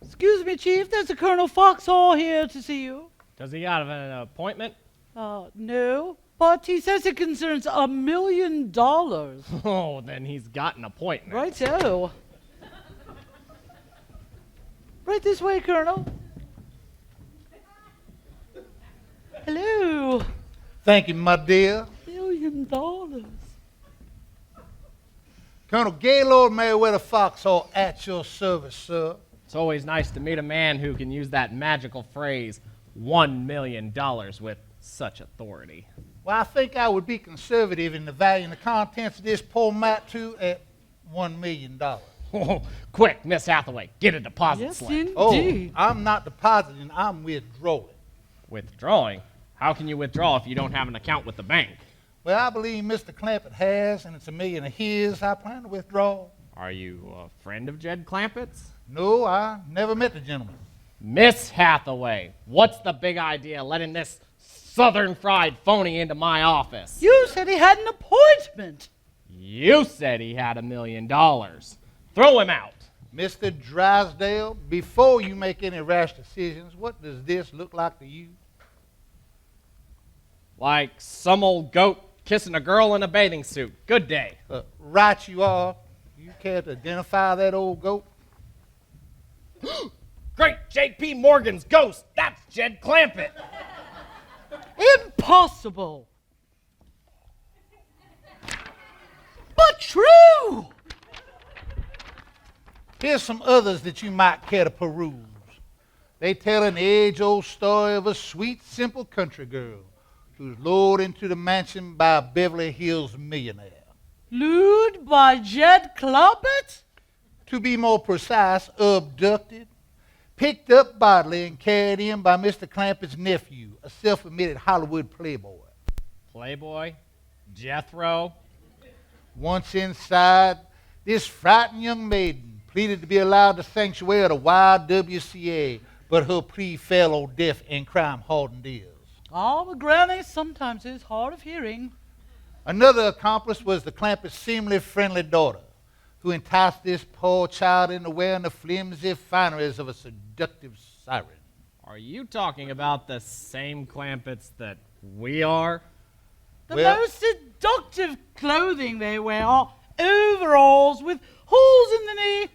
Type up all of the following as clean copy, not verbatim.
Excuse me, Chief. There's a Colonel Foxhall here to see you. Does he have an appointment? No. But he says it concerns $1 million. Oh, then he's got an appointment. Right so. Right this way, Colonel. Hello. Thank you, my dear. $1 million. Colonel Gaylord Meriwether Foxhall at your service, sir. It's always nice to meet a man who can use that magical phrase, $1 million, with such authority. Well, I think I would be conservative in the valuing the contents of this poor mat, too, at $1 million. Oh, quick, Miss Hathaway, get a deposit slip. Yes, Oh, indeed. I'm not depositing, I'm withdrawing. Withdrawing? How can you withdraw if you don't have an account with the bank? Well, I believe Mr. Clampett has, and it's $1 million of his. I plan to withdraw. Are you a friend of Jed Clampett's? No, I never met the gentleman. Miss Hathaway, what's the big idea letting this southern fried phony into my office? You said he had an appointment. You said he had $1 million. Throw him out. Mr. Drysdale, before you make any rash decisions, what does this look like to you? Like some old goat kissing a girl in a bathing suit. Good day. Right you are. You care to identify that old goat? Great J.P. Morgan's ghost. That's Jed Clampett. Impossible. But true. Here's some others that you might care to peruse. They tell an age-old story of a sweet, simple country girl who was lured into the mansion by a Beverly Hills millionaire. Lured by Jed Clampett? To be more precise, abducted, picked up bodily, and carried in by Mr. Clampett's nephew, a self-admitted Hollywood playboy. Playboy? Jethro? Once inside, this frightened young maiden pleaded to be allowed the sanctuary of the YWCA, but her plea fell on deaf and crime-hardened ears. Oh, but Granny sometimes is hard of hearing. Another accomplice was the Clampett's seemingly friendly daughter, who enticed this poor child into wearing the flimsy fineries of a seductive siren. Are you talking about the same Clampetts that we are? The most seductive clothing they wear are overalls with holes in the knee.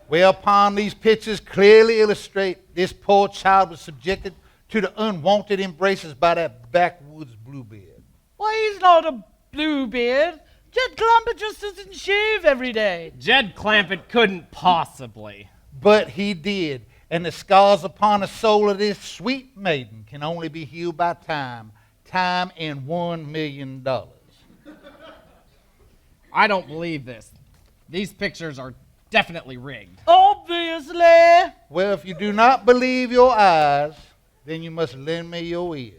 Whereupon these pictures clearly illustrate this poor child was subjected to the unwanted embraces by that backwoods bluebeard. Why, he's not a bluebeard. Jed Clampett just doesn't shave every day. Jed Clampett couldn't possibly. But he did, and the scars upon the soul of this sweet maiden can only be healed by time. Time and $1 million. I don't believe this. These pictures are definitely rigged. Obviously. Well, if you do not believe your eyes, then you must lend me your ears.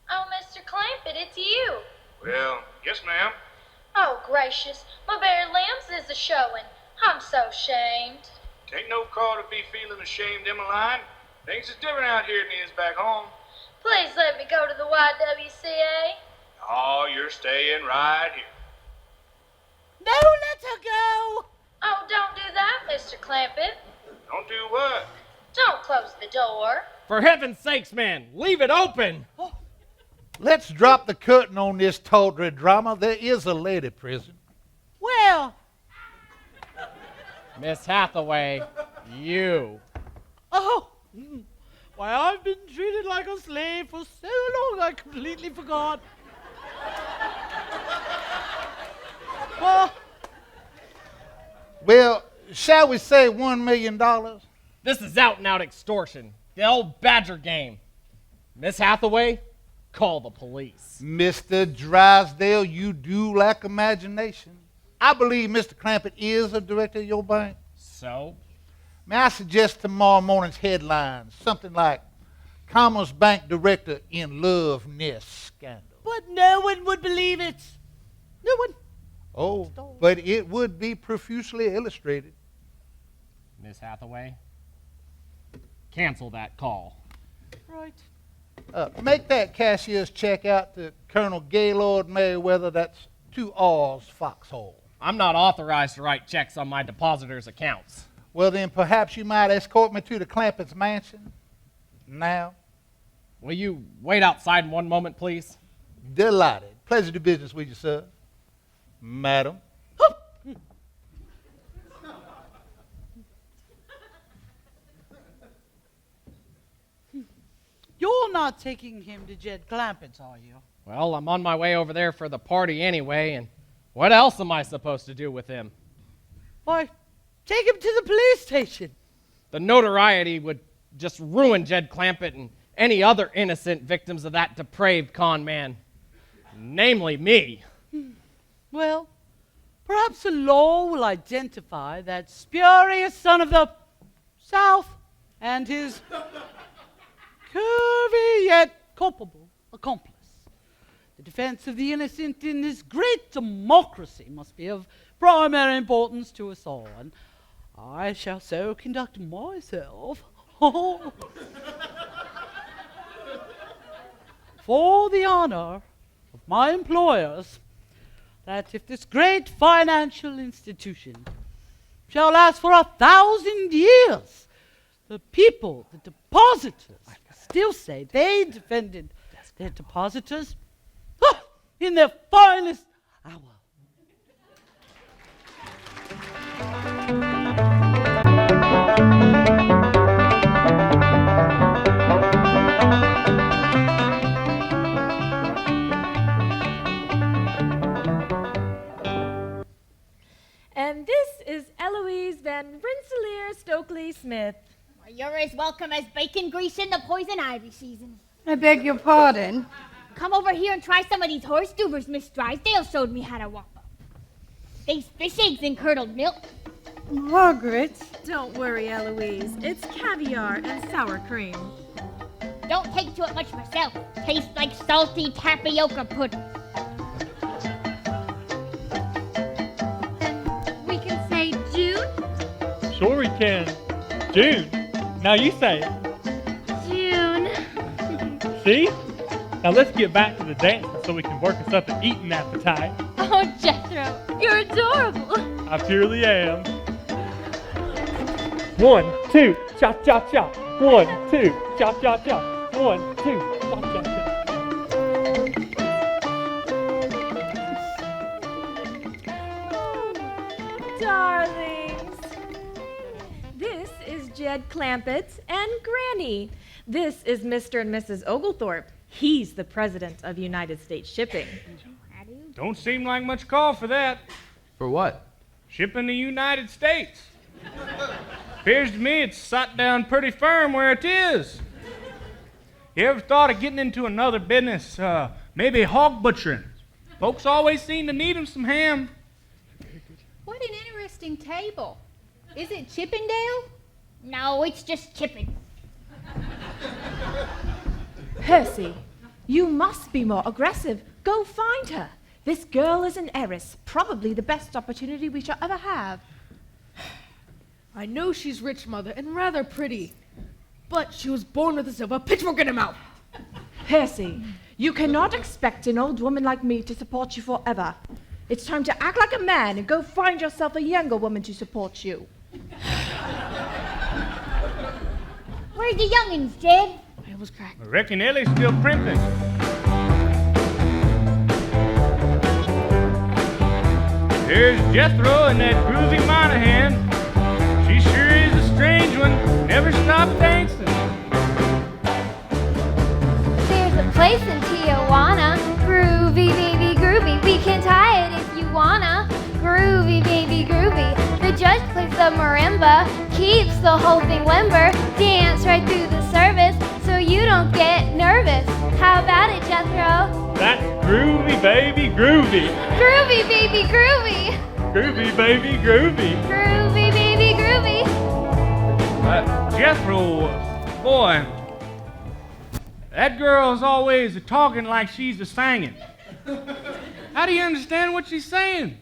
Oh, Mr. Clampett, it's you. Well, yes, ma'am. Oh, gracious. My bare limbs is a-showing. I'm so ashamed. Tain't no call to be feeling ashamed, Emmeline. Things is different out here than it is back home. Please let me go to the YWCA. Oh, you're staying right here. No, let her go. Oh, don't do that, Mr. Clampett. Don't do what? Don't close the door. For heaven's sakes, man, leave it open. Let's drop the curtain on this tawdry drama. There is a lady prison. Well, Miss Hathaway, you. oh, why, I've been treated like a slave for so long I completely forgot. Well, shall we say $1 million? This is out and out extortion. The old Badger game. Miss Hathaway, call the police. Mr. Drysdale, you do lack imagination. I believe Mr. Clampett is a director of your bank. So? May I suggest tomorrow morning's headlines, something like, Commerce Bank Director in Love Nest Scandal. But no one would believe it. No one. Oh, but it would be profusely illustrated. Miss Hathaway, cancel that call. Right. Make that cashier's check out to Colonel Gaylord Merriweather. That's 2 R's, Foxhole. I'm not authorized to write checks on my depositors' accounts. Well, then perhaps you might escort me to the Clampett's mansion now. Will you wait outside 1 moment, please? Delighted. Pleasure to do business with you, sir. Madam. You're not taking him to Jed Clampett's, are you? Well, I'm on my way over there for the party anyway, and what else am I supposed to do with him? Why, take him to the police station. The notoriety would just ruin Jed Clampett and any other innocent victims of that depraved con man, namely me. Well, perhaps the law will identify that spurious son of the South and his curvy yet culpable accomplice. The defense of the innocent in this great democracy must be of primary importance to us all, and I shall so conduct myself for the honor of my employers, that if this great financial institution shall last for 1,000 years, the people, the depositors, still say they defended their depositors in their finest hour. And this is Eloise Van Rensselaer Stokely Smith. You're as welcome as bacon grease in the poison ivy season. I beg your pardon? Come over here and try some of these horse duvers Miss Drysdale showed me how to whop up. These fish eggs and curdled milk. Margaret. Don't worry, Eloise. It's caviar and sour cream. Don't take to it much myself. Tastes like salty tapioca pudding. Then we can say June? Sure we can. June. Now you say it. June. See? Now let's get back to the dancing so we can work us up an eating appetite. Oh, Jethro, you're adorable. I purely am. 1, 2, cha cha cha. 1, 2, cha cha cha. 1, 2, cha cha cha. Darlings. This is Jed Clampett and Granny. This is Mr. and Mrs. Oglethorpe. He's the president of United States Shipping. Don't seem like much call for that. For what? Shipping the United States. Appears to me it's sat down pretty firm where it is. You ever thought of getting into another business, maybe hog butchering? Folks always seem to need 'em some ham. What an interesting table. Is it Chippendale? No, it's just chipping. Percy, you must be more aggressive. Go find her. This girl is an heiress, probably the best opportunity we shall ever have. I know she's rich, Mother, and rather pretty, but she was born with a silver pitchfork in her mouth. Percy, you cannot expect an old woman like me to support you forever. It's time to act like a man and go find yourself a younger woman to support you. Where's the young'uns, Jed? I was cracked. I reckon Ellie's still primping. There's Jethro and that groovy Monahan. She sure is a strange one. Never stopped dancing. There's a place in Tijuana. Groovy, baby, groovy. We can tie it if you wanna. Groovy, baby, groovy. The judge plays the marimba. Keeps the whole thing limber. Dance right through the service so you don't get nervous. How about it, Jethro? That's groovy, baby, groovy. Groovy, baby, groovy. Groovy, baby, groovy. Groovy, baby, groovy. Jethro, boy, that girl's always talking like she's a singing. How do you understand what she's saying?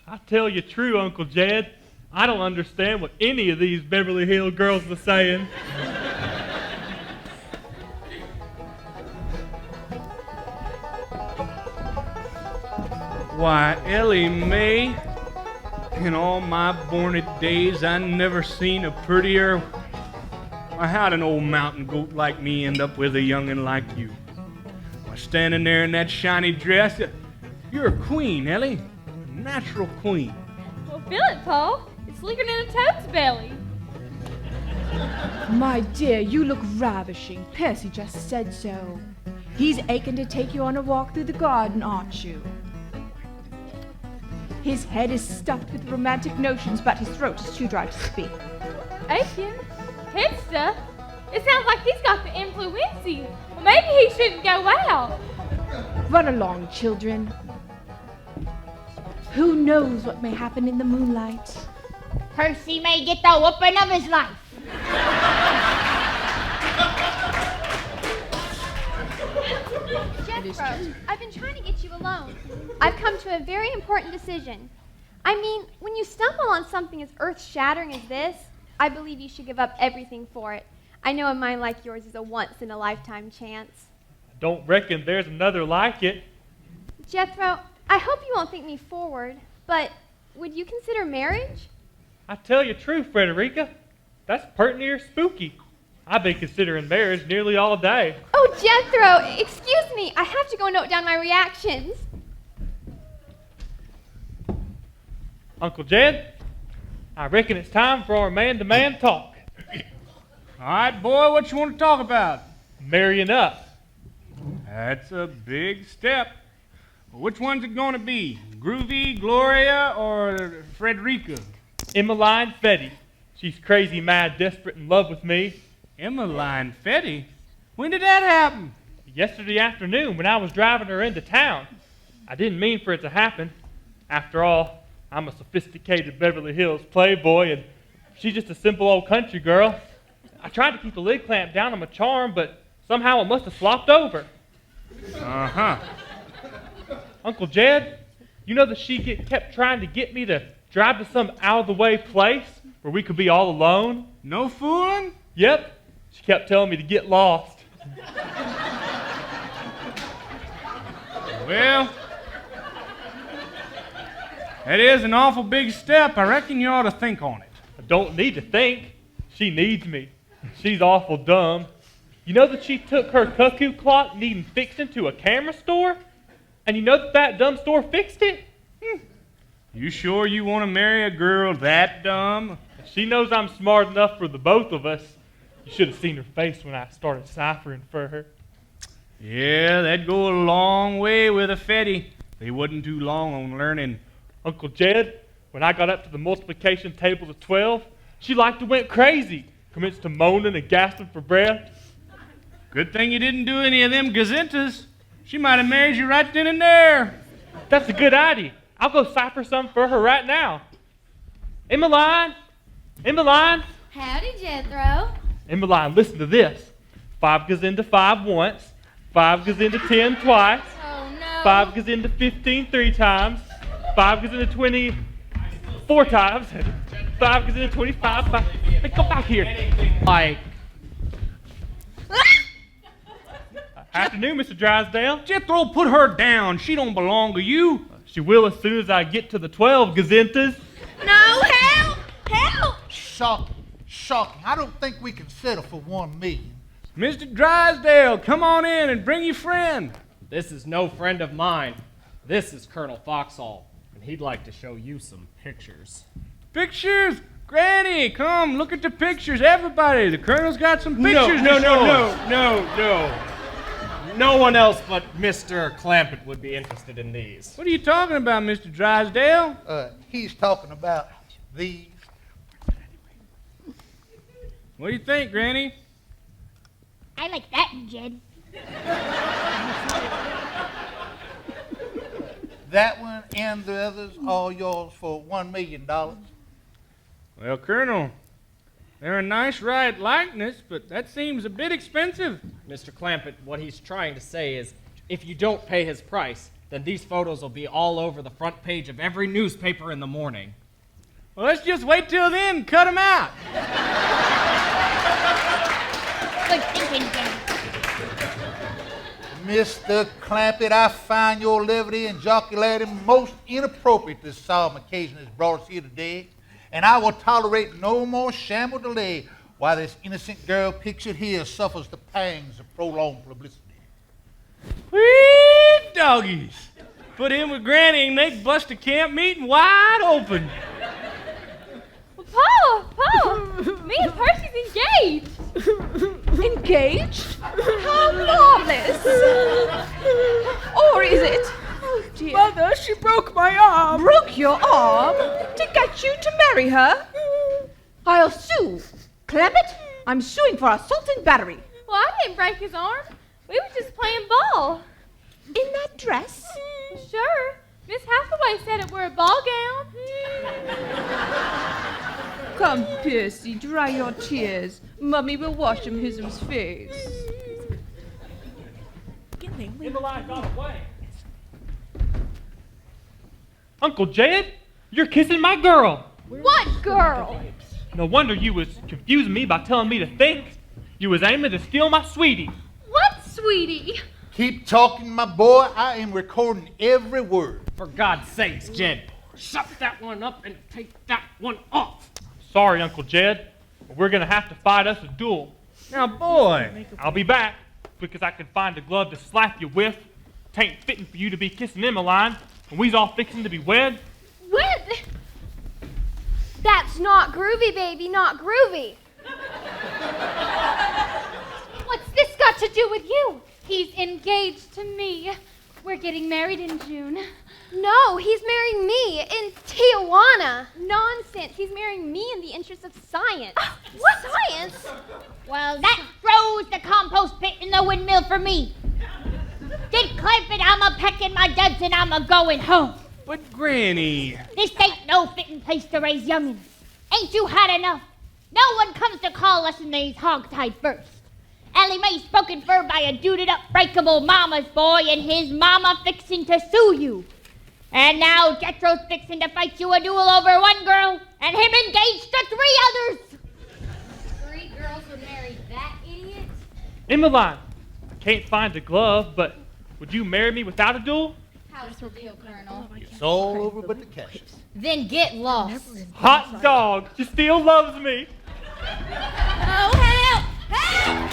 I tell you true, Uncle Jed. I don't understand what any of these Beverly Hills girls are saying. Why, Ellie Mae, in all my borned days, I never seen a prettier. Why, how'd an old mountain goat like me end up with a young'un like you? Why, standing there in that shiny dress, you're a queen, Ellie. A natural queen. Well, feel it, Paul. It's slicker than a toad's belly. My dear, you look ravishing. Percy just said so. He's aching to take you on a walk through the garden, aren't you? His head is stuffed with romantic notions, but his throat is too dry to speak. Aching? Head stuff? It sounds like he's got the influenza. Well, maybe he shouldn't go out. Run along, children. Who knows what may happen in the moonlight? Percy may get the whooping of his life. Jethro, I've been trying to get you alone. I've come to a very important decision. I mean, when you stumble on something as earth-shattering as this, I believe you should give up everything for it. I know a mind like yours is a once-in-a-lifetime chance. I don't reckon there's another like it. Jethro, I hope you won't think me forward, but would you consider marriage? I tell you true, Frederica. That's pert near spooky. I've been considering marriage nearly all day. Oh, Jethro, excuse me. I have to go note down my reactions. Uncle Jed, I reckon it's time for our man-to-man talk. All right, boy, what you want to talk about? Marrying up. That's a big step. Which one's it going to be? Groovy, Gloria, or Frederica? Emmeline Fetty. She's crazy, mad, desperate, in love with me. Emmeline Fetty? When did that happen? Yesterday afternoon when I was driving her into town. I didn't mean for it to happen. After all, I'm a sophisticated Beverly Hills playboy, and she's just a simple old country girl. I tried to keep the lid clamp down on my charm, but somehow it must have flopped over. Uh-huh. Uncle Jed, you know that she kept trying to get me to drive to some out-of-the-way place where we could be all alone? No fooling? Yep. She kept telling me to get lost. Well, that is an awful big step. I reckon you ought to think on it. I don't need to think. She needs me. She's awful dumb. You know that she took her cuckoo clock needing fixing to a camera store? And you know that that dumb store fixed it? You sure you want to marry a girl that dumb? She knows I'm smart enough for the both of us. You should have seen her face when I started ciphering for her. Yeah, that'd go a long way with a Fetty. They wasn't too long on learning. Uncle Jed, when I got up to the multiplication table of 12, she like to went crazy, commenced to moaning and gasping for breath. Good thing you didn't do any of them gazettas. She might have married you right then and there. That's a good idea. I'll go cipher some for her right now. Emmeline! Emmeline! Howdy, Jethro. Emmeline, listen to this. 5 goes into 5 once. 5 goes into 10 twice. Oh, no. 5 goes into 15 3 times. 5 goes into 20 4 times. 5 goes into 25. Hey, come back here. Like. Afternoon, Mr. Drysdale. Jethro, put her down. She don't belong to you. She will as soon as I get to the 12 gazettas. No, help! Help! Shocking. Shocking. I don't think we can settle for $1 million. Mr. Drysdale, come on in and bring your friend. This is no friend of mine. This is Colonel Foxhall, and he'd like to show you some pictures. Pictures? Granny, come, look at the pictures. Everybody, the Colonel's got some pictures No. to show us. No one else but Mr. Clampett would be interested in these. What are you talking about, Mr. Drysdale? He's talking about these. What do you think, Granny? I like that, Jed. That one and the others, all yours for $1 million. Well, Colonel, they're a nice right likeness, but that seems a bit expensive. Mr. Clampett, what he's trying to say is, if you don't pay his price, then these photos will be all over the front page of every newspaper in the morning. Well, let's just wait till then and cut them out. Good thinking, Jenny. Mr. Clampett, I find your levity and jocularity most inappropriate to this solemn occasion that's brought us here today, and I will tolerate no more sham or delay while this innocent girl pictured here suffers the pangs of prolonged publicity. Sweet doggies. Put in with Granny and they bust a camp meeting wide open. Pa, me and Percy's engaged. Engaged? How marvelous! Or is it? Oh dear. Mother, she broke my arm. Broke your arm to get you to marry her? I'll sue. Clampett, I'm suing for assault and battery. Well, I didn't break his arm. We were just playing ball. In that dress? Sure. Miss Hathaway said it were a ball gown. Come, Percy, dry your tears. Mummy will wash him his face. Emmeline got away. Uncle Jed, you're kissing my girl. What girl? No wonder you was confusing me by telling me to think. You was aiming to steal my sweetie. What, sweetie? Keep talking, my boy. I am recording every word. For God's sakes, Jed, shut that one up and take that one off. Sorry, Uncle Jed, but we're gonna have to fight us a duel. Now, boy. I'll be back, quick as I can find a glove to slap you with. Tain't fitting for you to be kissing Emmeline when we's all fixing to be wed. What? That's not groovy, baby, not groovy. What's this got to do with you? He's engaged to me. We're getting married in June. No, he's marrying me in Tijuana. Nonsense. He's marrying me in the interest of science. What science? Well, that throws the compost pit in the windmill for me. Get Clampett, I'm a-packing my duds and I'm a-going home. But, Granny. This ain't no fitting place to raise young'uns. Ain't you had enough? No one comes to call us in these hog-tied first. Allie Mae's spoken for by a duded-up, breakable mama's boy and his mama fixing to sue you. And now Jethro's fixing to fight you a duel over one girl and him engaged to 3 others. 3 girls would marry that idiot? Emmeline, I can't find a glove, but would you marry me without a duel? How's the deal, Colonel? It's all over but the cash. Then get lost. Hot dog, she still loves me. Oh, help! Help!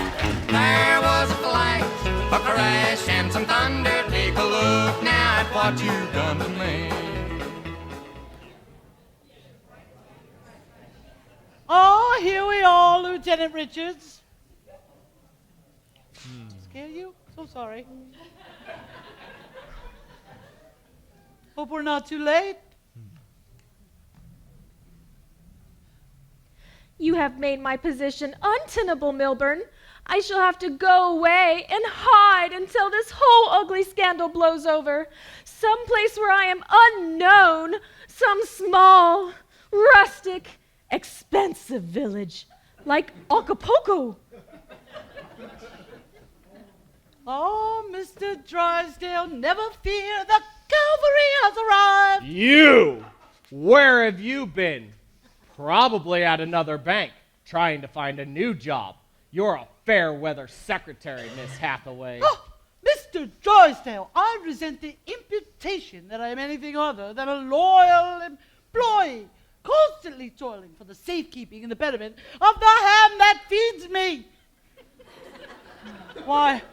There was a flight, a crash, and some thunder. Take a look now at what you've done to me. Oh, here we are, Lieutenant Richards. Scare you? So sorry. Hope we're not too late. You have made my position untenable, Milburn. I shall have to go away and hide until this whole ugly scandal blows over. Some place where I am unknown, some small, rustic, expensive village, like Acapulco. Oh, Mr. Drysdale, never fear, the cavalry has arrived. You! Where have you been? Probably at another bank, trying to find a new job. You're a fair-weather secretary, Miss Hathaway. Oh, Mr. Drysdale, I resent the imputation that I am anything other than a loyal employee, constantly toiling for the safekeeping and the betterment of the hand that feeds me. Why,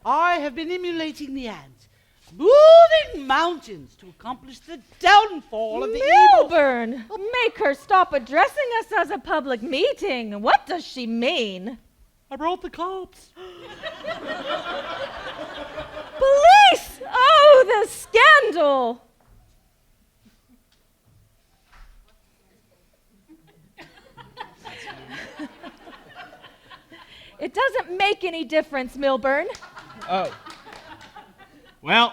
I have been emulating the ants, moving mountains to accomplish the downfall of the evil. Milburn, make her stop addressing us as a public meeting. What does she mean? I brought the cops. Police! Oh, the scandal! It doesn't make any difference, Milburn. Oh. Well.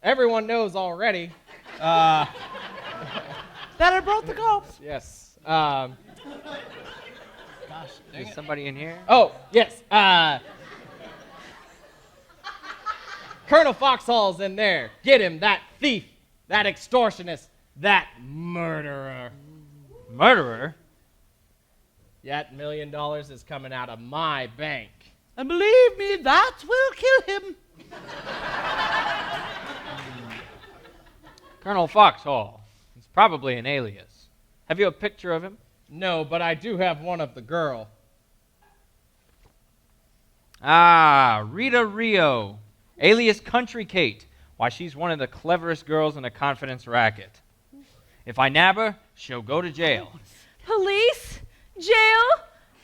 Everyone knows already. That I brought the cops. Yes. Is somebody in here? Oh, yes. Colonel Foxhall's in there. Get him, that thief, that extortionist, that murderer. Murderer? That $1 million is coming out of my bank. And believe me, that will kill him. Colonel Foxhall. It's probably an alias. Have you a picture of him? No, but I do have one of the girl. Ah, Rita Rio, alias Country Kate. Why, she's one of the cleverest girls in a confidence racket. If I nab her, she'll go to jail. Police? Jail?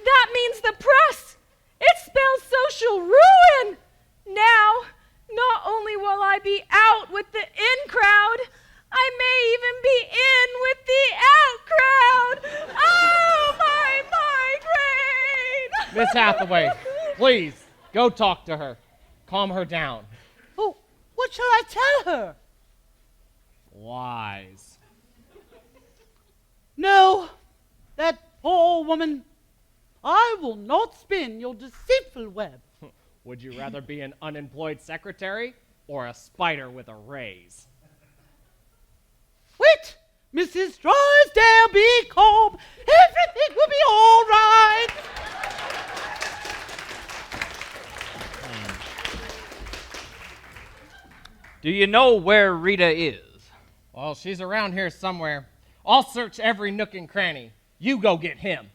That means the press. It spells social ruin. Now, not only will I be out with the in crowd, I may even be in with the out crowd. Oh, my migraine! Miss Hathaway, please, go talk to her. Calm her down. Oh, what shall I tell her? Lies. No, that poor woman. I will not spin your deceitful web. Would you rather be an unemployed secretary or a spider with a raise? Wait, Mrs. Drysdale, be calm. Everything will be all right. Do you know where Rita is? Well, she's around here somewhere. I'll search every nook and cranny. You go get him.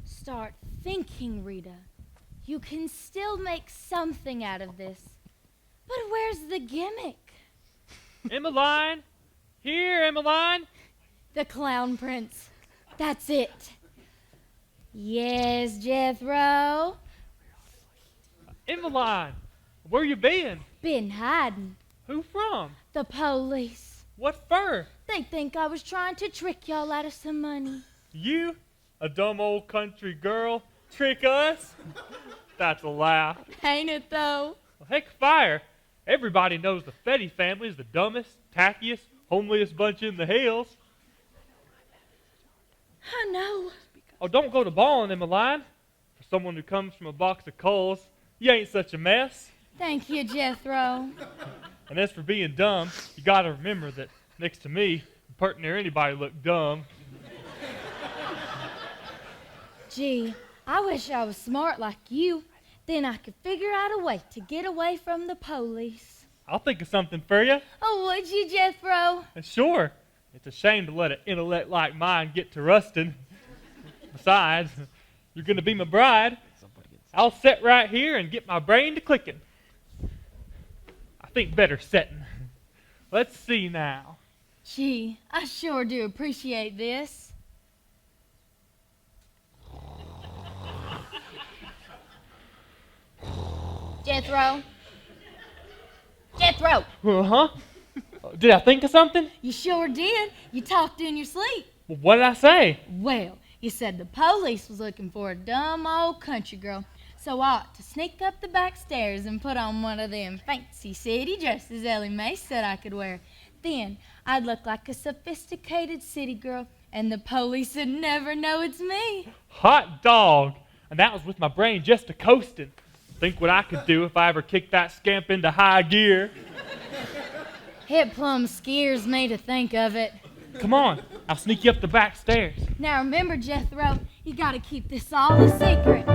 Start thinking, Rita. You can still make something out of this. But where's the gimmick? Emmeline! Here, Emmeline! The Clown Prince. That's it. Yes, Jethro? Emmeline! Where you been? Been hiding. Who from? The police. What for? They think I was trying to trick y'all out of some money. You? A dumb old country girl? Trick us? That's a laugh. Ain't it, though? Well, heck, fire. Everybody knows the Fetty family is the dumbest, tackiest, homeliest bunch in the hills. I know. Oh, don't go to bawling, Emmeline. For someone who comes from a box of coals, you ain't such a mess. Thank you, Jethro. And as for being dumb, you gotta remember that next to me, pert near anybody look dumb. Gee, I wish I was smart like you. Then I could figure out a way to get away from the police. I'll think of something for you. Oh, would you, Jethro? Sure. It's a shame to let an intellect like mine get to rusting. Besides, you're gonna be my bride. I'll sit right here and get my brain to clicking. I think better setting. Let's see now. Gee, I sure do appreciate this. Jethro? Jethro! Uh-huh. Did I think of something? You sure did. You talked in your sleep. Well, what did I say? Well, you said the police was looking for a dumb old country girl, so I ought to sneak up the back stairs and put on one of them fancy city dresses Ellie Mae said I could wear. Then I'd look like a sophisticated city girl, and the police would never know it's me. Hot dog! And that was with my brain just a-coasting. Think what I could do if I ever kicked that scamp into high gear. It plumb scares me to think of it. Come on, I'll sneak you up the back stairs. Now remember, Jethro, you gotta keep this all a secret.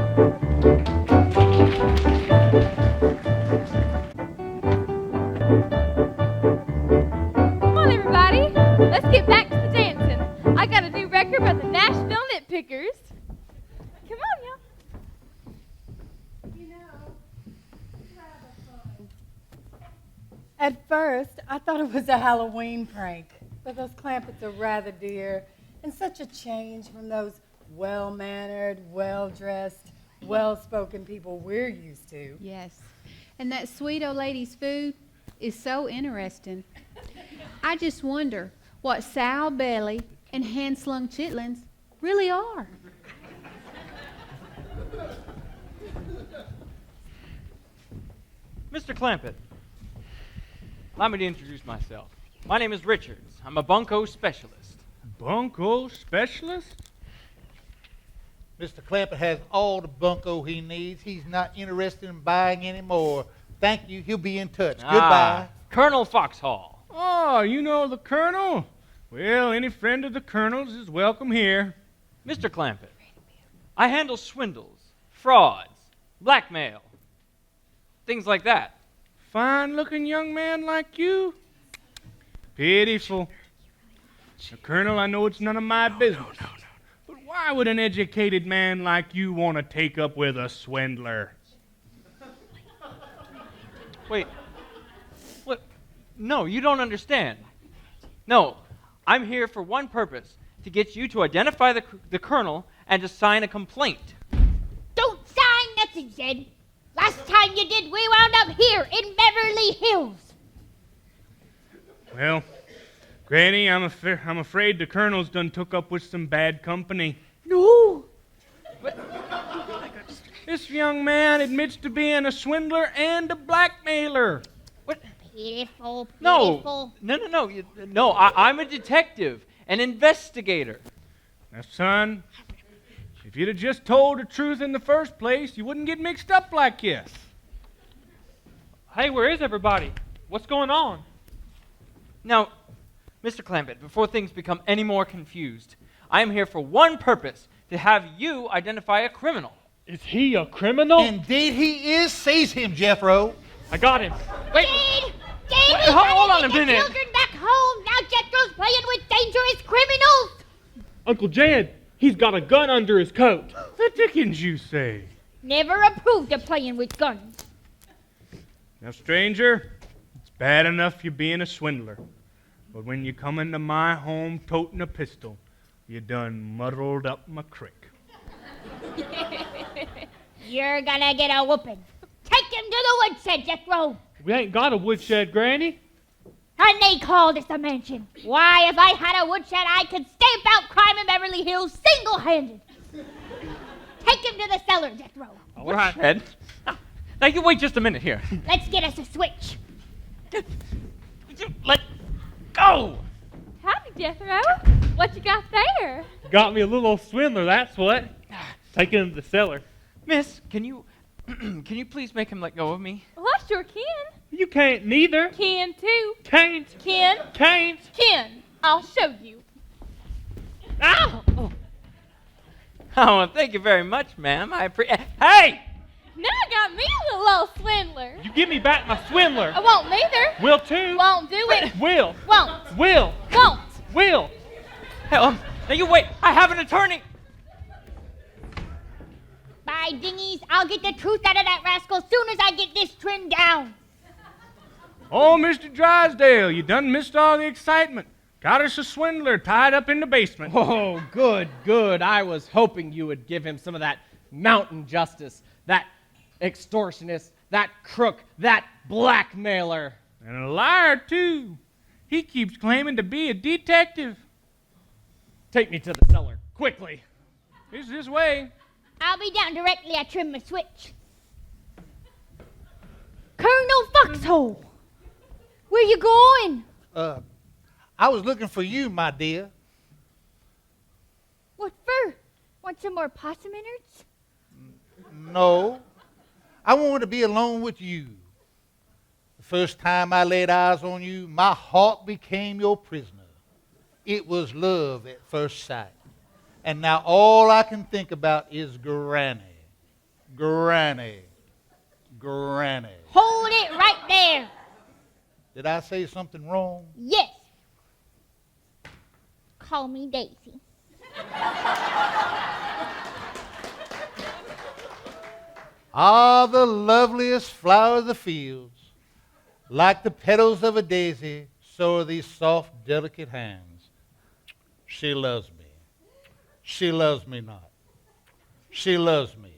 Come on, everybody. Let's get back to the dancing. I got a new record by the Nashville Nitpickers. Come on, y'all. At first, I thought it was a Halloween prank, but those Clampetts are rather dear, and such a change from those well-mannered, well-dressed, well-spoken people we're used to. Yes. And that sweet old lady's food is so interesting. I just wonder what sow belly and hand-slung chitlins really are. Mr. Clampett, allow me to introduce myself. My name is Richards. I'm a bunco specialist. Bunco specialist? Mr. Clampett has all the bunco he needs. He's not interested in buying any more. Thank you. He'll be in touch. Goodbye. Colonel Foxhall. Oh, you know the Colonel? Well, any friend of the Colonel's is welcome here. Mr. Clampett, I handle swindles, frauds, blackmail, things like that. Fine-looking young man like you? Pitiful. Now, Colonel, I know it's none of my business. But why would an educated man like you want to take up with a swindler? Wait. What? No, you don't understand. No, I'm here for one purpose, to get you to identify the colonel and to sign a complaint. Don't sign nothing, Jed. Last time you did, we wound up here in Beverly Hills. Well, Granny, I'm afraid the Colonel's done took up with some bad company. No. This young man admits to being a swindler and a blackmailer. What? Pitiful. No, I'm a detective, an investigator. Now, son, if you'd have just told the truth in the first place, you wouldn't get mixed up like this. Hey, where is everybody? What's going on? Now, Mr. Clampett, before things become any more confused, I am here for one purpose, to have you identify a criminal. Is he a criminal? Indeed he is. Seize him, Jethro. I got him. Wait. Dave, Hold on a minute. The children back home. Now Jethro's playing with dangerous criminals. Uncle Jed, he's got a gun under his coat. The dickens you say? Never approved of playing with guns. Now, stranger, it's bad enough you being a swindler. But when you come into my home toting a pistol, you done muddled up my crick. You're gonna get a whooping. Take him to the woodshed, Jethro. We ain't got a woodshed, Granny. And they call this a mansion. Why, if I had a woodshed, I could stamp out crime in Beverly Hills single-handed. Take him to the cellar, Jethro. Woodshed? Now, you wait just a minute here. Let's get us a switch. Let go! Howdy, Jethro. What you got there? Got me a little old swindler, that's what. Taking him to the cellar. Miss, can you please make him let go of me? Well, I sure can. You can't neither. Can too. Can't. Can. I'll show you. Ow! Oh, well, thank you very much, ma'am. Hey! Now I got me a little old swindler. You give me back my swindler. I won't neither. Will too. Won't do it. Will. Won't. Will. Won't. Will. Hey, now you wait. I have an attorney. By dingies, I'll get the truth out of that rascal soon as I get this trimmed down. Oh, Mr. Drysdale, you done missed all the excitement. Got us a swindler tied up in the basement. Oh, good, good. I was hoping you would give him some of that mountain justice, that extortionist, that crook, that blackmailer. And a liar, too. He keeps claiming to be a detective. Take me to the cellar, quickly. It's this way. I'll be down directly. I trim my switch. Colonel Foxhole, where you going? I was looking for you, my dear. What for? Want some more possum innards? No. I wanted to be alone with you. The first time I laid eyes on you, my heart became your prisoner. It was love at first sight. And now all I can think about is Granny. Granny. Granny. Hold it right there. Did I say something wrong? Yes. Call me Daisy. Ah, the loveliest flower of the fields. Like the petals of a daisy, so are these soft, delicate hands. She loves me. She loves me not. She loves me.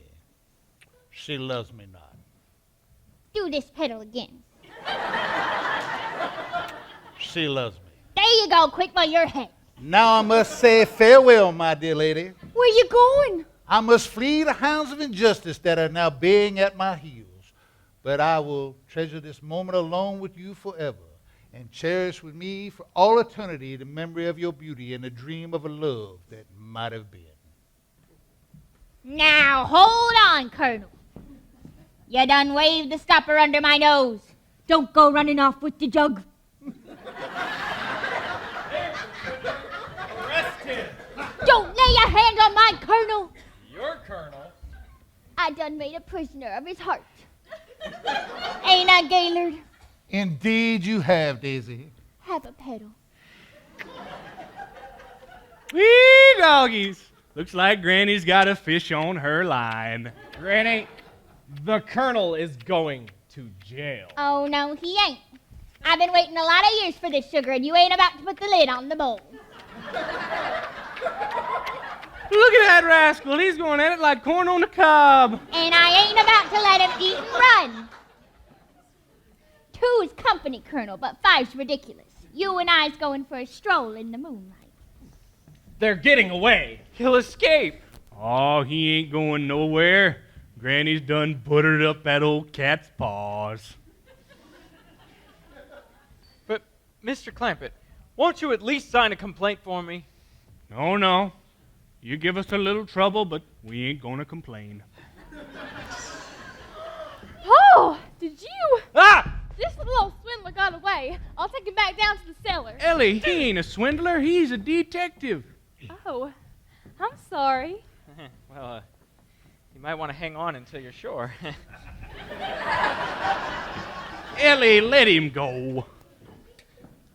She loves me not. Do this petal again. She loves me. There you go, quick while you're ahead. Now I must say farewell, my dear lady. Where you going? I must flee the hounds of injustice that are now baying at my heels. But I will treasure this moment alone with you forever. and cherish with me for all eternity the memory of your beauty and the dream of a love that might have been. Now, hold on, Colonel. You done waved the stopper under my nose. Don't go running off with the jug. Arrest him! Don't lay your hand on my Colonel. Your colonel? I done made a prisoner of his heart. Ain't I, Gaylord? Indeed you have, Daisy. Have a pedal. Wee doggies. Looks like Granny's got a fish on her line. Granny, the colonel is going to jail. Oh, no, he ain't. I've been waiting a lot of years for this, sugar, and you ain't about to put the lid on the bowl. Look at that rascal. He's going at it like corn on the cob. And I ain't about to let him eat and run. 2's company, Colonel, but 5's ridiculous. You and I's going for a stroll in the moonlight. They're getting away. He'll escape. Oh, he ain't going nowhere. Granny's done buttered up that old cat's paws. But, Mr. Clampett, won't you at least sign a complaint for me? No. You give us a little trouble, but we ain't gonna complain. Oh, did you? Ah! This little swindler got away. I'll take him back down to the cellar. Ellie, he ain't a swindler. He's a detective. Oh, I'm sorry. Well, you might want to hang on until you're sure. Ellie, let him go.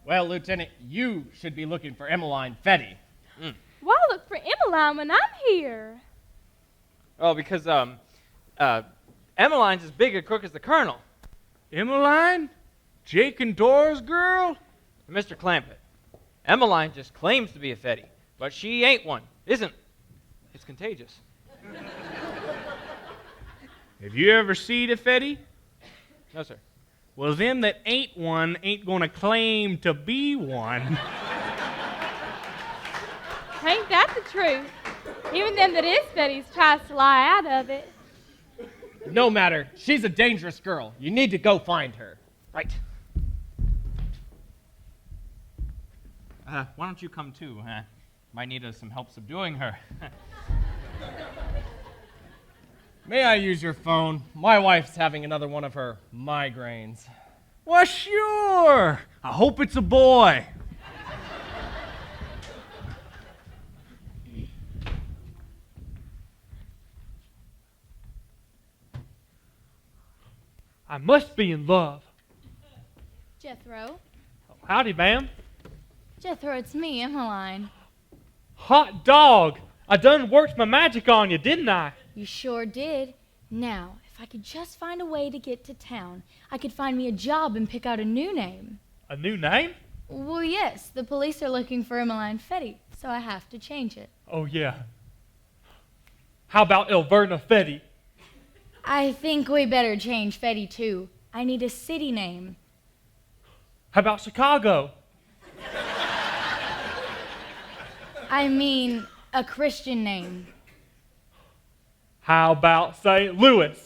Well, Lieutenant, you should be looking for Emmeline Fetty. Why look for Emmeline when I'm here? Oh, because, Emmeline's as big a crook as the Colonel. Emmeline? Jake and Dora's girl? Mr. Clampett, Emmeline just claims to be a Fetty, but she ain't one. Isn't. It's contagious. Have you ever seen a Fetty? No, sir. Well, them that ain't one ain't gonna claim to be one. Ain't that the truth? Even them that is Betty's tries to lie out of it. No matter. She's a dangerous girl. You need to go find her. Right. Why don't you come too? Might need some help subduing her. May I use your phone? My wife's having another one of her migraines. Well, sure. I hope it's a boy. I must be in love. Jethro. Howdy, ma'am. Jethro, it's me, Emmeline. Hot dog! I done worked my magic on you, didn't I? You sure did. Now, if I could just find a way to get to town, I could find me a job and pick out a new name. A new name? Well, yes, the police are looking for Emmeline Fetty, so I have to change it. Oh, yeah. How about Elverna Fetty? I think we better change Fetty, too. I need a city name. How about Chicago? I mean, a Christian name. How about St. Louis?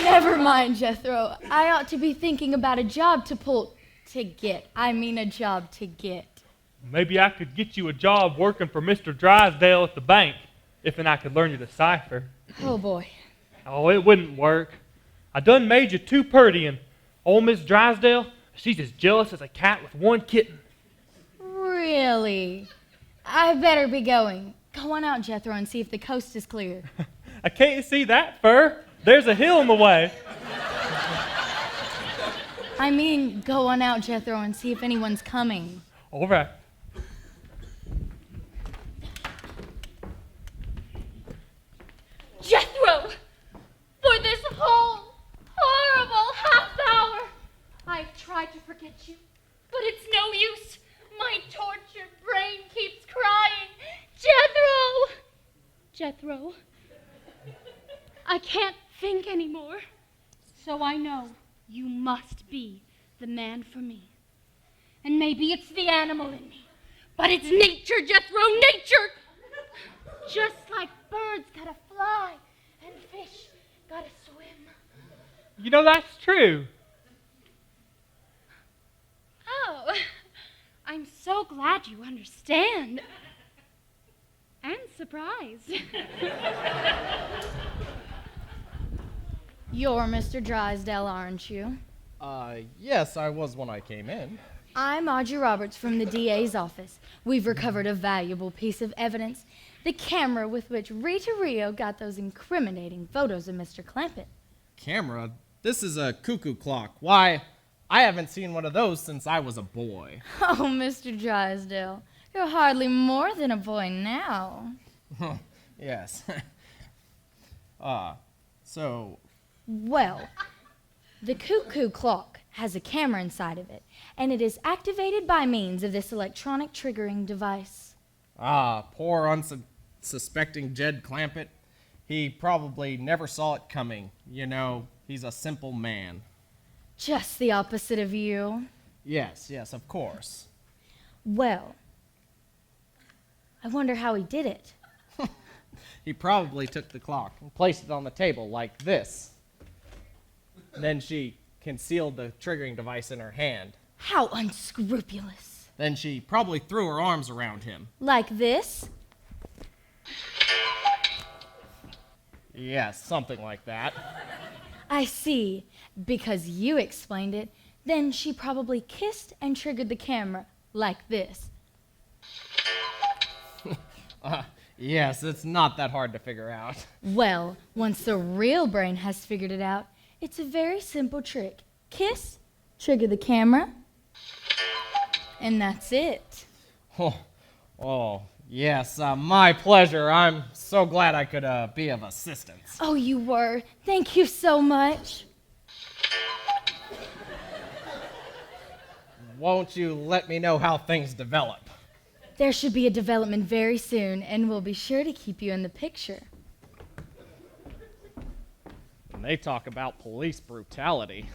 Never mind, Jethro. I ought to be thinking about a job to get. I mean a job to get. Maybe I could get you a job working for Mr. Drysdale at the bank, if and I could learn you to cipher. Oh, boy. Oh, it wouldn't work. I done made you too purty, and old Miss Drysdale, she's as jealous as a cat with one kitten. Really? I better be going. Go on out, Jethro, and see if the coast is clear. I can't see that, Fur. There's a hill in the way. I mean, go on out, Jethro, and see if anyone's coming. All right. Jethro! For this whole horrible half hour, I've tried to forget you, but it's no use. My tortured brain keeps crying, Jethro! Jethro, I can't think anymore, so I know you must be the man for me. And maybe it's the animal in me. But it's nature, Jethro, nature! Just like birds gotta fly and fish gotta swim. You know, that's true. Oh, I'm so glad you understand. And surprised. You're Mr. Drysdale, aren't you? Yes, I was when I came in. I'm Audrey Roberts from the DA's office. We've recovered a valuable piece of evidence, the camera with which Rita Rio got those incriminating photos of Mr. Clampett. Camera? This is a cuckoo clock. Why, I haven't seen one of those since I was a boy. Oh, Mr. Drysdale, you're hardly more than a boy now. Yes. So... Well, the cuckoo clock has a camera inside of it, and it is activated by means of this electronic triggering device. Poor unsuspecting Jed Clampett. He probably never saw it coming. You know, he's a simple man. Just the opposite of you. Yes, of course. Well, I wonder how he did it. He probably took the clock and placed it on the table like this. Then she concealed the triggering device in her hand. How unscrupulous. Then she probably threw her arms around him. Like this? Yes, something like that. I see. Because you explained it, then she probably kissed and triggered the camera like this. Yes, it's not that hard to figure out. Well, once the real brain has figured it out, it's a very simple trick. Kiss, trigger the camera, and that's it. Yes, my pleasure. I'm so glad I could be of assistance. Oh, you were. Thank you so much. Won't you let me know how things develop? There should be a development very soon, and we'll be sure to keep you in the picture. When they talk about police brutality.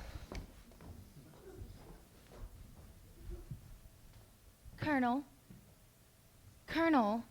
Colonel? Colonel?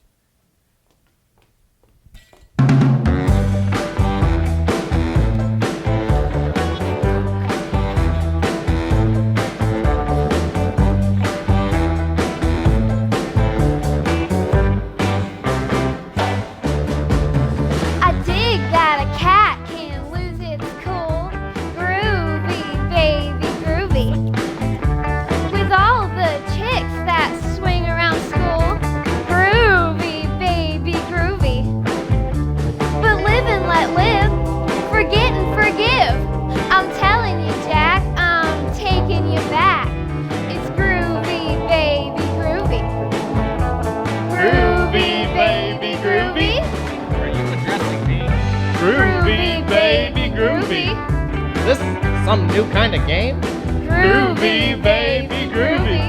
This some new kind of game? Groovy, baby, groovy.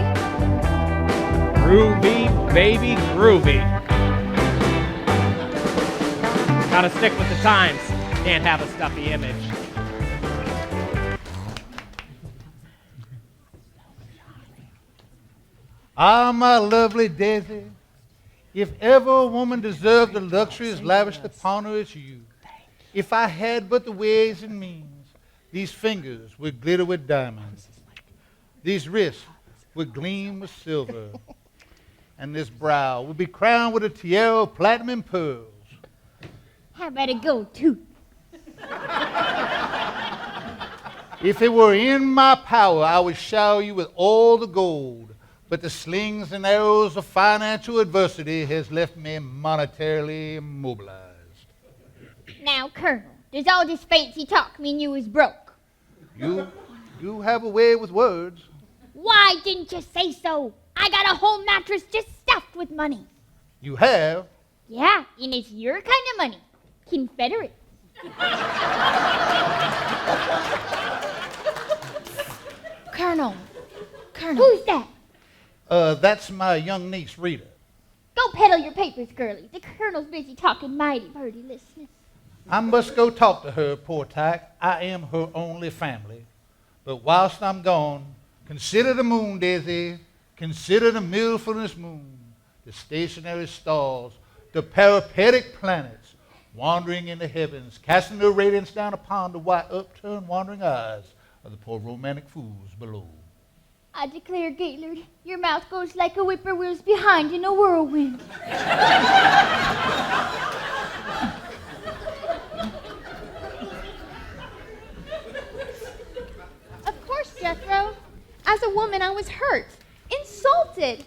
Groovy, baby, groovy. Gotta stick with the times. Can't have a stuffy image. Ah, my lovely Daisy, if ever a woman deserved the luxuries lavished upon her, it's you. If I had but the ways and means, these fingers would glitter with diamonds, these wrists would gleam with silver, and this brow would be crowned with a tiara of platinum and pearls. How about a gold tooth? If it were in my power, I would shower you with all the gold, but the slings and arrows of financial adversity has left me monetarily immobilized. Now, Colonel, does all this fancy talk mean you was broke? You have a way with words. Why didn't you say so? I got a whole mattress just stuffed with money. You have? Yeah, and it's your kind of money. Confederate. Colonel. Who's that? That's my young niece, Rita. Go peddle your papers, girlie. The Colonel's busy talking mighty birdie listening. I must go talk to her, poor tyke. I am her only family. But whilst I'm gone, consider the moon, Daisy, Consider the millfulness moon, the stationary stars, the peripatetic planets wandering in the heavens, casting their radiance down upon the white upturned wandering eyes of the poor romantic fools below. I declare, Gaylord, your mouth goes like a whippoorwill's behind in a whirlwind. Of course, Jethro. As a woman, I was hurt, insulted.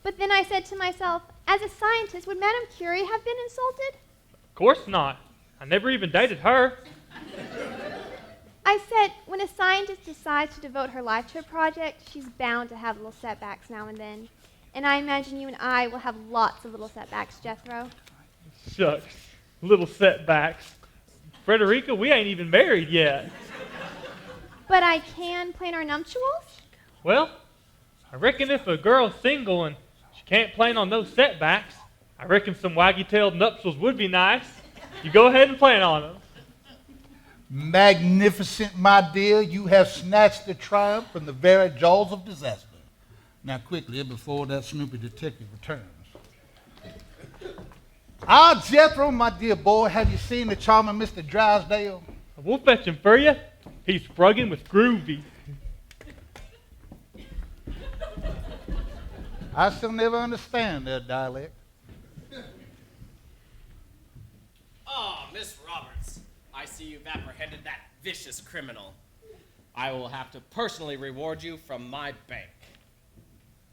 But then I said to myself, as a scientist, would Madame Curie have been insulted? Of course not. I never even dated her. I said, when a scientist decides to devote her life to a project, she's bound to have little setbacks now and then. And I imagine you and I will have lots of little setbacks, Jethro. Shucks. Little setbacks. Frederica, we ain't even married yet. But I can plan our nuptials? Well, I reckon if a girl's single and she can't plan on no setbacks, I reckon some waggy-tailed nuptials would be nice. You go ahead and plan on them. Magnificent, my dear. You have snatched the triumph from the very jaws of disaster. Now, quickly, before that snoopy detective returns. Ah, Jethro, my dear boy, have you seen the charming Mr. Drysdale? We'll fetch him for you. He's sprugging with Groovy. I shall never understand their dialect. Ah, Miss Roberts, I see you've apprehended that vicious criminal. I will have to personally reward you from my bank.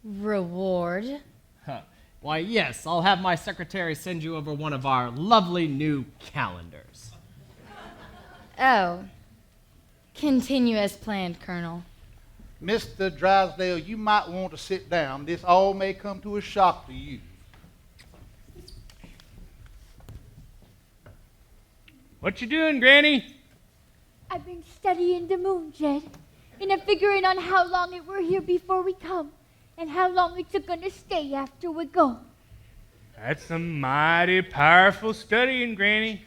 Reward? Huh. Why, yes, I'll have my secretary send you over one of our lovely new calendars. Oh. Continue as planned, Colonel. Mr. Drysdale, you might want to sit down. This all may come to a shock to you. What you doing, Granny? I've been studying the moon, Jed, and I'm figuring on how long it were here before we come, and how long it's gonna stay after we go. That's some mighty powerful studying, Granny.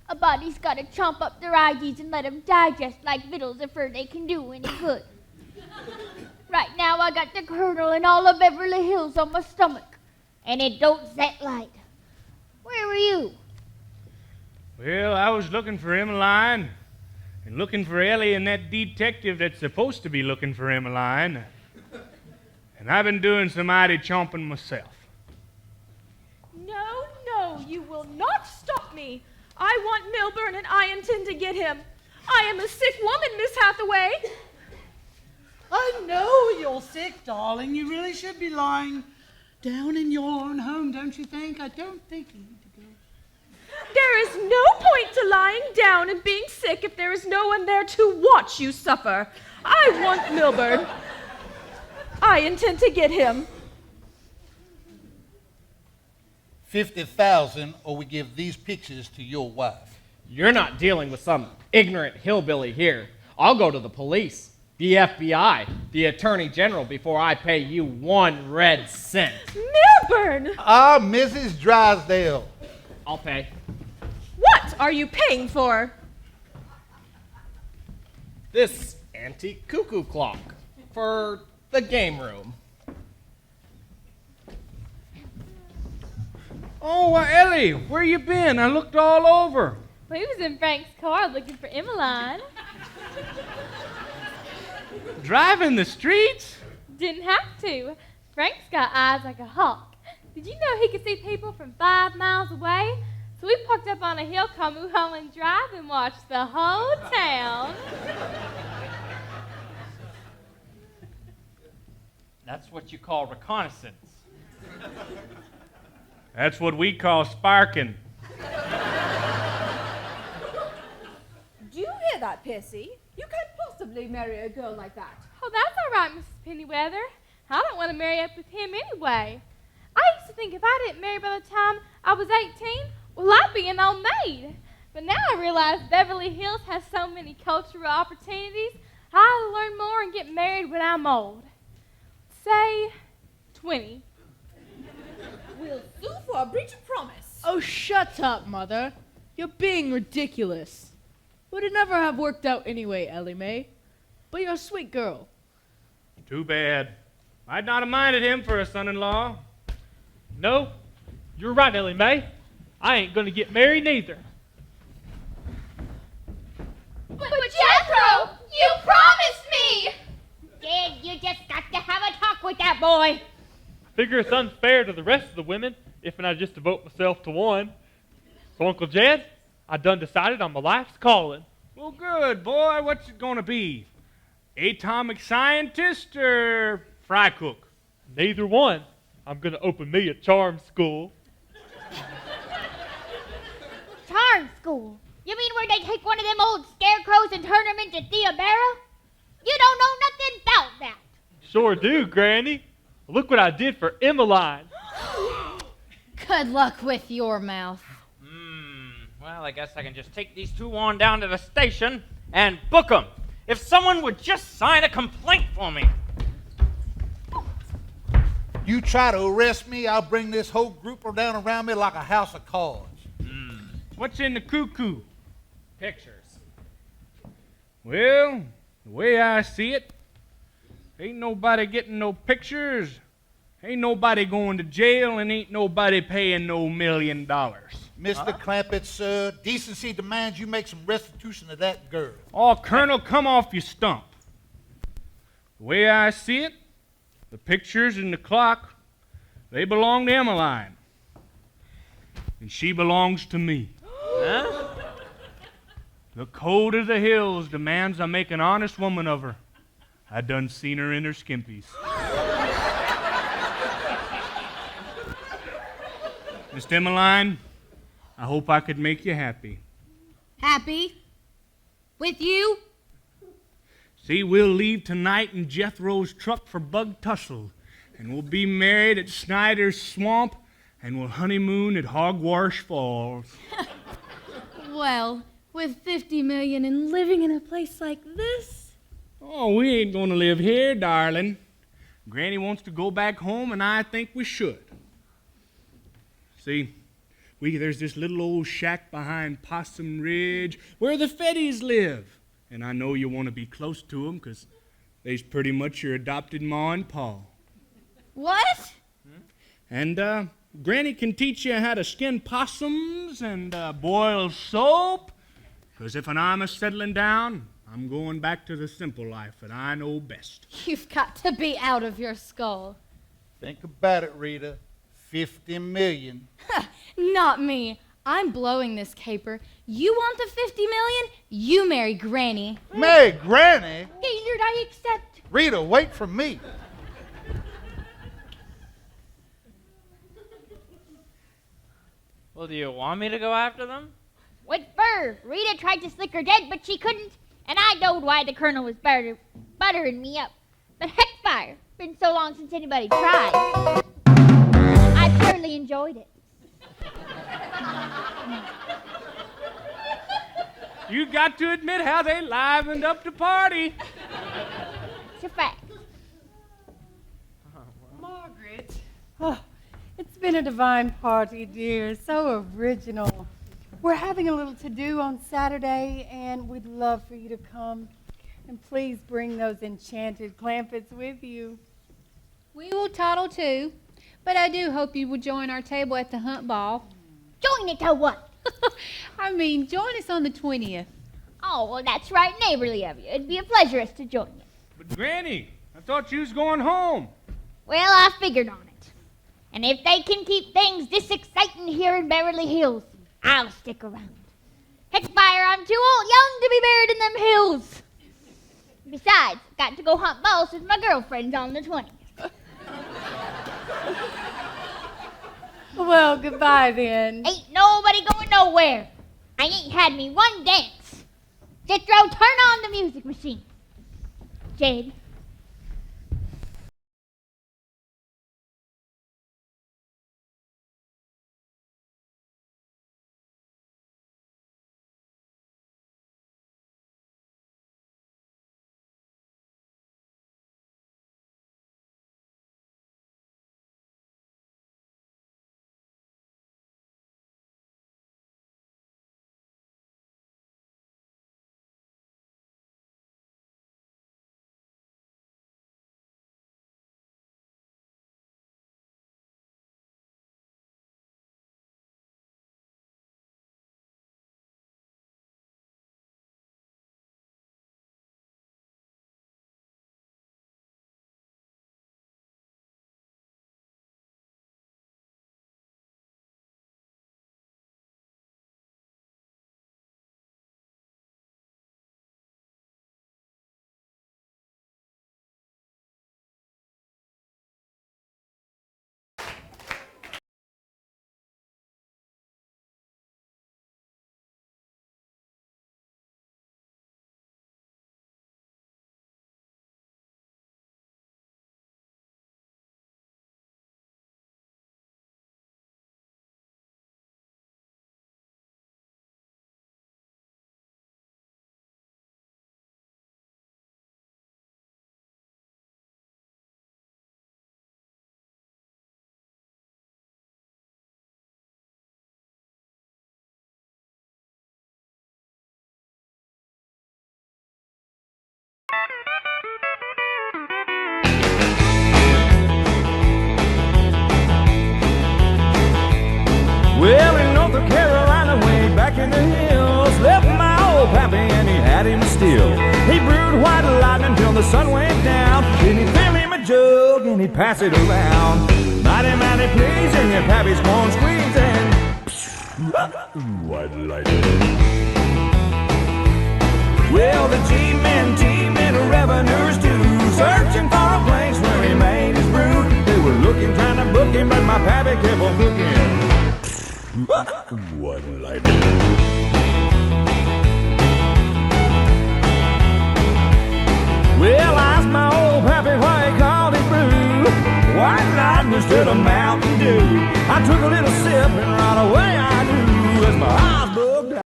A body's gotta chomp up their ideas and let 'em digest like victuals before they can do any good. Right now I got the Colonel and all of Beverly Hills on my stomach, and it don't set light. Where were you? Well, I was looking for Emmeline, and looking for Ellie and that detective that's supposed to be looking for Emmeline. And I've been doing some mighty chomping myself. No, no, you will not stop me. I want Milburn and I intend to get him. I am a sick woman, Miss Hathaway. I know you're sick, darling. You really should be lying down in your own home, don't you think? I don't think you need to go. There is no point to lying down and being sick if there is no one there to watch you suffer. I want Milburn. I intend to get him. 50,000, or we give these pictures to your wife. You're not dealing with some ignorant hillbilly here. I'll go to the police, the FBI, the Attorney General before I pay you 1 red cent. Milburn! Ah, Mrs. Drysdale. I'll pay. What are you paying for? This antique cuckoo clock for the game room. Oh, Ellie, where you been? I looked all over. We was in Frank's car looking for Emmeline. Driving the streets? Didn't have to. Frank's got eyes like a hawk. Did you know he could see people from 5 miles away? So we parked up on a hill called Mulholland Drive and watched the whole town. That's what you call reconnaissance. That's what we call sparking. Do you hear that, Percy? You can't possibly marry a girl like that. Oh, that's all right, Mrs. Pennyweather. I don't want to marry up with him anyway. I used to think if I didn't marry by the time I was 18, well, I'd be an old maid. But now I realize Beverly Hills has so many cultural opportunities, I'll learn more and get married when I'm old. Say 20. We'll sue for a breach of promise. Oh, shut up, Mother. You're being ridiculous. Would it never have worked out anyway, Ellie Mae? But you're a sweet girl. Too bad. Might not have minded him for a son-in-law. No, you're right, Ellie Mae. I ain't gonna get married neither. But Jethro, you promised me! Jed, you just got to have a talk with that boy. I figure it's unfair to the rest of the women if I just devote myself to one. So, Uncle Jed, I done decided on my life's calling. Well, good, boy. What's it gonna be? Atomic scientist or fry cook? Neither one. I'm gonna open me a charm school. Charm school? You mean where they take one of them old scarecrows and turn him into Theobera? You don't know nothing about that. Sure do, Granny. Look what I did for Emmeline. Good luck with your mouth. Well, I guess I can just take these two on down to the station and book them. If someone would just sign a complaint for me. You try to arrest me, I'll bring this whole group down around me like a house of cards. What's in the cuckoo? Pictures. Well, the way I see it, ain't nobody getting no pictures, ain't nobody going to jail, and ain't nobody paying no $1 million. Mr. Clampett, sir, decency demands you make some restitution to that girl. Oh, Colonel, come off your stump. The way I see it, the pictures and the clock, they belong to Emmeline. And she belongs to me. Huh? The code of the hills demands I make an honest woman of her. I done seen her in her skimpies. Miss Emmeline, I hope I could make you happy. Happy? With you? See, we'll leave tonight in Jethro's truck for Bug Tussle, and we'll be married at Snyder's Swamp, and we'll honeymoon at Hogwash Falls. Well, with $50 million and living in a place like this? Oh, we ain't gonna live here, darling. Granny wants to go back home, and I think we should. See, there's this little old shack behind Possum Ridge where the Feddies live. And I know you want to be close to them because they's pretty much your adopted ma and pa. What? And Granny can teach you how to skin possums and boil soap. Because if I'm settling down, I'm going back to the simple life that I know best. You've got to be out of your skull. Think about it, Rita. $50 million. Not me. I'm blowing this caper. You want the $50 million? You marry Granny. Marry Granny? Gaylord, I accept. Rita, wait for me. Well, do you want me to go after them? What for? Rita tried to slick her dead, but she couldn't. And I knowed why the Colonel was buttering me up. But heck fire, been so long since anybody tried. I thoroughly enjoyed it. You got to admit how they livened up the party. It's a fact. Margaret. Oh, it's been a divine party, dear. So original. We're having a little to-do on Saturday, and we'd love for you to come. And please bring those enchanted clampets with you. We will toddle too, but I do hope you will join our table at the hunt ball. Join it to what? I mean, join us on the 20th. Oh, well, that's right neighborly of you. It'd be a pleasure us to join you. But Granny, I thought you was going home. Well, I figured on it. And if they can keep things this exciting here in Beverly Hills, I'll stick around. Heck fire, I'm too young to be buried in them hills. Besides, got to go hunt mouse with my girlfriends on the 20th. Well, goodbye then. Ain't nobody going nowhere. I ain't had me one dance. Jethro, turn on the music machine. Jade, white lightning till the sun went down. Then he'd fill him a jug and he'd pass it around. Mighty, mighty pleasing, your pappy's corn squeezing. White lightning. Well, the G-men teaming revenuers too, searching for a place where he made his brew. They were looking, trying to book him, but my pappy kept on cooking. White lightning. Well, I asked my old pappy why he called it brew. White lightning instead of Mountain Dew. I took a little sip and right away I knew as my eyes bugged out.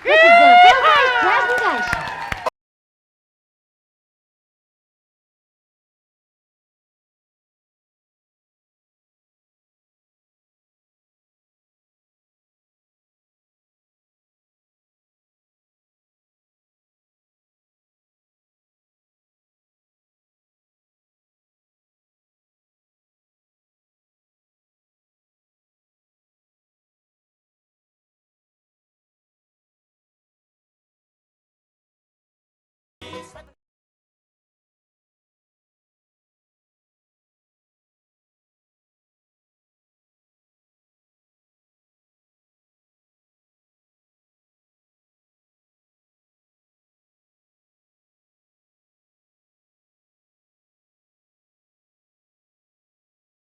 Good